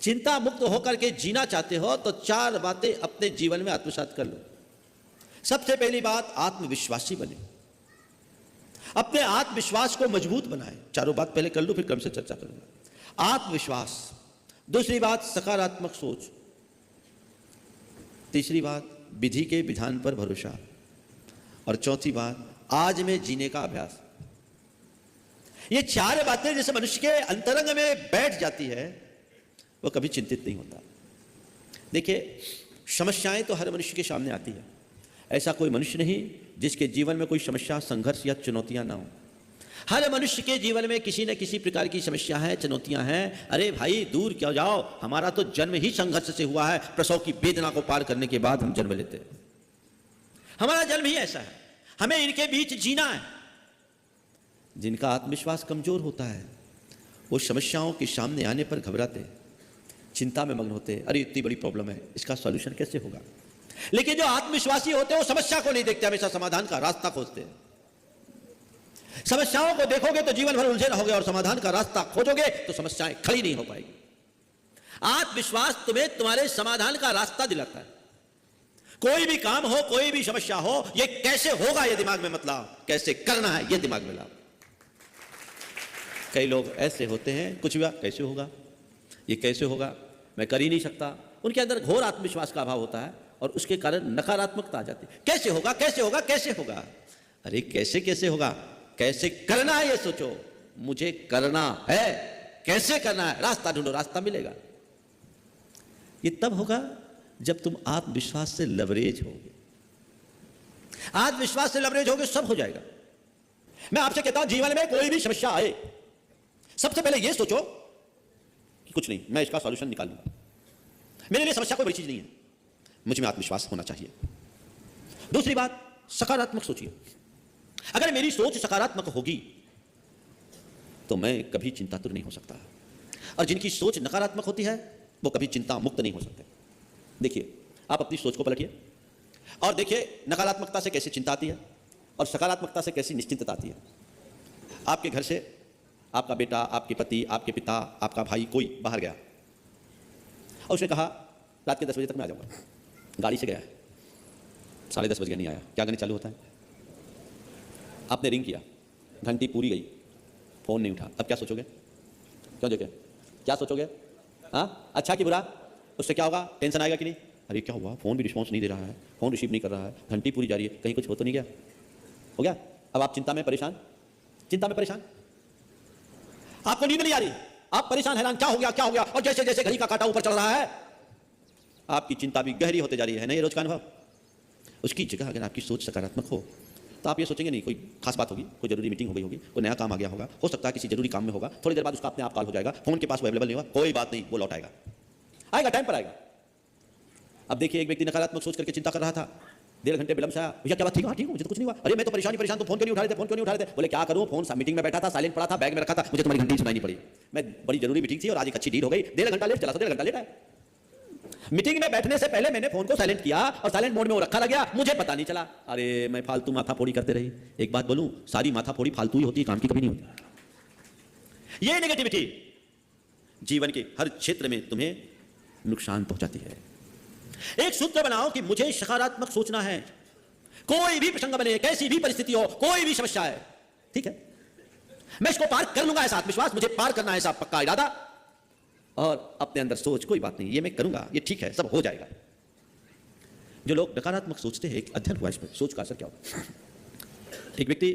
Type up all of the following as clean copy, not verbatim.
चिंता मुक्त होकर के जीना चाहते हो तो 4 बातें अपने जीवन में आत्मसात कर लो। सबसे पहली बात, आत्मविश्वासी बने, अपने आत्मविश्वास को मजबूत बनाए। चारों बात पहले कर लो, फिर क्रम से चर्चा करूंगा। आत्मविश्वास। दूसरी बात, सकारात्मक सोच। तीसरी बात, विधि के विधान पर भरोसा। और चौथी बात, आज में जीने का अभ्यास। ये 4 बातें जैसे मनुष्य के अंतरंग में बैठ जाती है, वो कभी चिंतित नहीं होता। देखिए, समस्याएं तो हर मनुष्य के सामने आती है। ऐसा कोई मनुष्य नहीं जिसके जीवन में कोई समस्या, संघर्ष या चुनौतियां ना हो। हर मनुष्य के जीवन में किसी न किसी प्रकार की समस्या है, चुनौतियां हैं। अरे भाई, दूर क्यों जाओ, हमारा तो जन्म ही संघर्ष से हुआ है। प्रसव की वेदना को पार करने के बाद हम जन्म लेते हैं। हमारा जन्म ही ऐसा है, हमें इनके बीच जीना है। जिनका आत्मविश्वास कमजोर होता है, वो समस्याओं के सामने आने पर घबराते, चिंता में मग्न होते। अरे इतनी बड़ी प्रॉब्लम है, इसका सॉल्यूशन कैसे होगा। लेकिन जो आत्मविश्वासी होते हैं वो समस्या को नहीं देखते, हमेशा समाधान का रास्ता खोजते हैं। समस्याओं को देखोगे तो जीवन भर उलझे रहोगे, और समाधान का रास्ता खोजोगे तो समस्याएं खड़ी नहीं हो पाएगी। आत्मविश्वास तुम्हें तुम्हारे समाधान का रास्ता दिलाता है। कोई भी काम हो, कोई भी समस्या हो, ये कैसे होगा ये दिमाग में मत लाओ, कैसे करना है ये दिमाग में लाओ। कई लोग ऐसे होते हैं, कुछ भी कैसे होगा, ये कैसे होगा, मैं कर ही नहीं सकता। उनके अंदर घोर आत्मविश्वास का अभाव होता है और उसके कारण नकारात्मकता आ जाती है। कैसे होगा, कैसे होगा, कैसे होगा। अरे कैसे कैसे होगा, कैसे करना है ये सोचो। मुझे करना है, कैसे करना है, रास्ता ढूंढो, रास्ता मिलेगा। ये तब होगा जब तुम आत्मविश्वास से लवरेज होगे। आत्मविश्वास से लवरेज होगे, सब हो जाएगा। मैं आपसे कहता हूं, जीवन में कोई भी समस्या आए, सबसे पहले यह सोचो कि कुछ नहीं, मैं इसका सॉल्यूशन निकाल लूंगा। मेरे लिए समस्या कोई बड़ी चीज नहीं है, मुझ में आत्मविश्वास होना चाहिए। दूसरी बात, सकारात्मक सोचिए। अगर मेरी सोच सकारात्मक होगी तो मैं कभी चिंतातुर नहीं हो सकता, और जिनकी सोच नकारात्मक होती है वो कभी चिंता मुक्त नहीं हो सकते। देखिए, आप अपनी सोच को पलटिए और देखिए नकारात्मकता से कैसे चिंता आती है और सकारात्मकता से कैसी निश्चिंतता आती है। आपके घर से आपका बेटा, आपके पति, आपके पिता, आपका भाई कोई बाहर गया और उसने कहा रात के 10 बजे तक मैं आ जाऊंगा। गाड़ी से गया है, 10:30 बज गए नहीं आया। क्या करने चालू होता है, आपने रिंग किया, घंटी पूरी गई, फोन नहीं उठा। अब क्या सोचोगे, क्यों देखे, क्या सोचोगे, हाँ अच्छा कि बुरा। उससे क्या होगा, टेंशन आएगा कि नहीं। अरे क्या हुआ, फोन भी रिस्पॉन्स नहीं दे रहा है, फोन रिसीव नहीं कर रहा है, घंटी पूरी जा रही है, कहीं कुछ हो तो नहीं गया। हो गया। अब आप चिंता में परेशान, चिंता में परेशान, आपको नींद नहीं आ रही, आप परेशान, हैरान, क्या हो गया, क्या हो गया। और जैसे जैसे घड़ी का कांटा ऊपर चढ़ रहा है, आपकी चिंता भी गहरी होते जा रही है। नहीं, रोज का अनुभव। उसकी जगह अगर आपकी सोच सकारात्मक हो तो आप ये सोचेंगे नहीं, कोई खास बात होगी, कोई जरूरी मीटिंग हो गई होगी, कोई नया काम आ गया होगा, हो सकता है किसी जरूरी काम में होगा, थोड़ी देर बाद उसका अपने आप कॉल हो जाएगा, फोन के पास वो अवेलेबल नहीं होगा, कोई बात नहीं, वो लौट आएगा, आएगा, टाइम पर आएगा। अब देखिए, एक व्यक्ति नकारात्मक सोच करके चिंता कर रहा था, 1.5 घंटे विलंब से आया, भैया क्या बात, ठीक है, ठीक है, मुझे तो कुछ नहीं हुआ। अरे मैं तो परेशान परेशान, तो फोन क्यों नहीं उठा रहे थे, फोन क्यों नहीं उठा रहे थे। बोले क्या करूं, फोन मीटिंग में बैठा था, साइलेंट पड़ा था, बैग में रखा था, मुझे तुम्हारी घंटी सुनाई नहीं पड़ी। मैं बड़ी जरूरी मीटिंग थी और आज एक अच्छी डील हो गई, 1.5 घंटा लेट चला, 1.5 घंटा लेट आया। मीटिंग में बैठने से पहले मैंने फोन को साइलेंट किया और साइलेंट मोड में वो रखा रह गया, मुझे पता नहीं चला। अरे मैं फालतू माथा फोड़ी करते रही। एक बात बोलूं, सारी माथा फोड़ी फालतू ही होती है, काम की कभी नहीं होती। ये नेगेटिविटी जीवन के हर क्षेत्र में तुम्हें नुकसान पहुंचाती है। एक सूत्र बनाओ कि मुझे सकारात्मक सोचना है। कोई भी प्रसंग बने, कैसी भी परिस्थिति हो, कोई भी समस्या है, ठीक है, मैं इसको पार कर लूंगा, ऐसा आत्मविश्वास, मुझे पार करना है, ऐसा पक्का इरादा, और अपने अंदर सोच, कोई बात नहीं, ये मैं करूंगा, ये ठीक है, सब हो जाएगा। जो लोग नकारात्मक सोचते हैं, एक अध्ययन हुआ इस पर, सोच का असर क्या होता है। एक व्यक्ति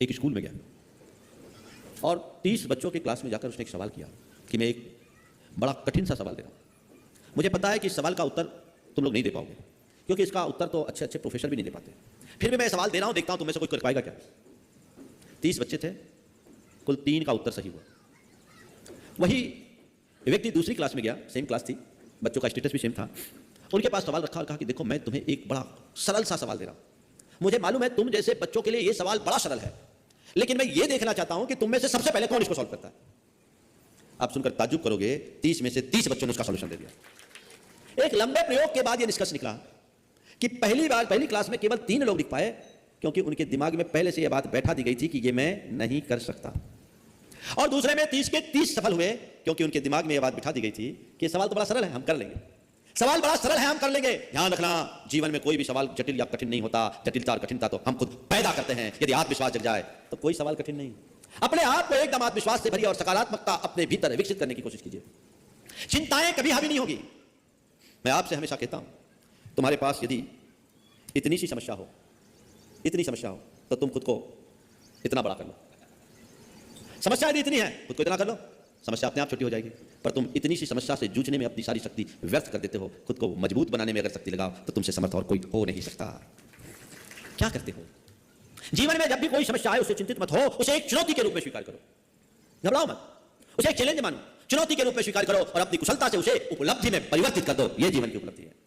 एक स्कूल में गया और 30 बच्चों की क्लास में जाकर उसने एक सवाल किया कि मैं एक बड़ा कठिन सा सवाल दे रहा हूं, मुझे पता है कि इस सवाल का उत्तर तुम लोग नहीं दे पाओगे, क्योंकि इसका उत्तर तो अच्छे अच्छे प्रोफेसर भी नहीं दे पाते, फिर भी मैं सवाल दे रहा हूं, देखता हूं तुम में से कोई कर पाएगा क्या। 30 बच्चे थे, कुल 3 का उत्तर सही हुआ। वही व्यक्ति दूसरी क्लास में गया, सेम क्लास थी, बच्चों का स्टेटस भी सेम था, उनके पास सवाल रखा और कहा कि देखो मैं तुम्हें एक बड़ा सरल सा सवाल दे रहा हूं, मुझे मालूम है तुम जैसे बच्चों के लिए ये सवाल बड़ा सरल है, लेकिन मैं ये देखना चाहता हूं कि तुम में से सबसे पहले कौन इसको सॉल्व करता है। आप सुनकर ताज्जुब करोगे, 30 में से 30 बच्चों ने उसका सॉल्यूशन दे दिया। एक लंबे प्रयोग के बाद यह निष्कर्ष निकला कि पहली क्लास में केवल 3 लोग लिख पाए, क्योंकि उनके दिमाग में पहले से यह बात बैठा दी गई थी कि यह मैं नहीं कर सकता। और दूसरे में 30 के 30 सफल हुए, क्योंकि उनके दिमाग में यह बात बिठा दी गई थी कि सवाल तो बड़ा सरल है, हम कर लेंगे। सवाल बड़ा सरल है, हम कर लेंगे। ध्यान रखना, जीवन में कोई भी सवाल जटिल या कठिन नहीं होता। जटिलता और कठिनता तो हम खुद पैदा करते हैं। यदि आत्मविश्वास जग जाए तो कोई सवाल कठिन नहीं। अपने आप को एकदम आत्मविश्वास से भरिए और सकारात्मकता अपने भीतर विकसित करने की कोशिश कीजिए। चिंताएं कभी हावी नहीं होगी। मैं आपसे हमेशा कहता हूं, तुम्हारे पास यदि इतनी सी समस्या हो, इतनी समस्या हो, तो तुम खुद को इतना बड़ा कर लो। समस्या यदि इतनी है, खुद को इतना कर लो, समस्या अपने आप छोटी हो जाएगी। पर तुम इतनी सी समस्या से जूझने में अपनी सारी शक्ति व्यर्थ कर देते हो। खुद को मजबूत बनाने में अगर शक्ति लगाओ तो तुमसे समर्थ और कोई हो नहीं सकता। क्या करते हो? जीवन में जब भी कोई समस्या आए उसे चिंतित मत हो, उसे एक चुनौती के रूप में स्वीकार करो। घबराओ मत, उसे एक चैलेंज मानो, चुनौती के रूप में स्वीकार करो और अपनी कुशलता से उसे उपलब्धि में परिवर्तित कर दो। यह जीवन की उपलब्धि है।